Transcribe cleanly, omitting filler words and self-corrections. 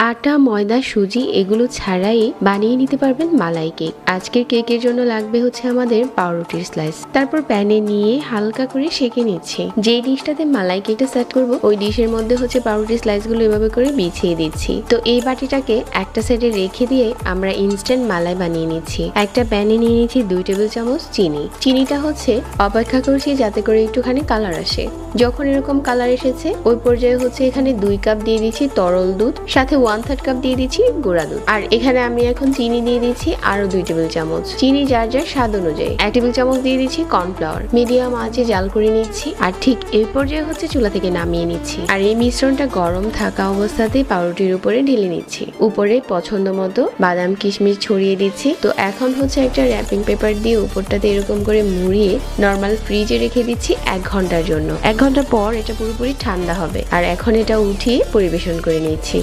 আটা, ময়দা, সুজি এগুলো ছাড়াই বানিয়ে নিতে পারবেন মালাই কেক। আজকের কেকের জন্য লাগবে হচ্ছে আমাদের পাউরুটির স্লাইস। তারপর প্যানে নিয়ে হালকা করে সেঁকে নিচ্ছি। যেই ডিশটাতে মালাই কেকটা সেট করব ওই ডিশের মধ্যে হচ্ছে পাউরুটির স্লাইস গুলো এভাবে করে বিছিয়ে দিচ্ছি। তো এই বাটিটাকে একটা সাইডে রেখে দিয়ে আমরা ইনস্ট্যান্ট মালাই বানিয়ে নিচ্ছি। একটা প্যানে নিয়ে নিচ্ছি 2 টেবিল চামচ চিনি। চিনিটা হচ্ছে অপেক্ষা করছি যাতে করে একটুখানি কালার আসে। যখন এরকম কালার এসেছে ওই পর্যায়ে হচ্ছে এখানে 2 কাপ দিয়ে দিচ্ছি তরল দুধ, সাথে 1/3 কাপ দিয়ে দিচ্ছি গুঁড়া দুধ। আর এখানে আমি এখন চিনি দিয়ে দিচ্ছি আরো 2 টেবিল চামচ। চিনি যার যার স্বাদ অনুযায়ী। 1 টেবিল চামচ দিয়ে দিচ্ছি কর্নফ্লাওয়ার। মিডিয়াম আঁচে জাল করে নিচ্ছি। আর ঠিক এই পর্যায়ে হচ্ছে চুলা থেকে নামিয়ে নিচ্ছি। আর এই মিশ্রণটা গরম থাকা অবস্থাতেই পাউরুটির উপরে ঢেলে নিচ্ছি। উপরে পছন্দ মতো বাদাম কিশমিশ ছড়িয়ে দিচ্ছি। তো এখন হচ্ছে একটা র্যাপিং পেপার দিয়ে উপরটাতে এরকম করে মুড়িয়ে নর্মাল ফ্রিজে রেখে দিচ্ছি 1 ঘন্টার জন্য। 1 ঘন্টা পর এটা পুরোপুরি ঠান্ডা হবে। আর এখন এটা উঠিয়ে পরিবেশন করে নিচ্ছি।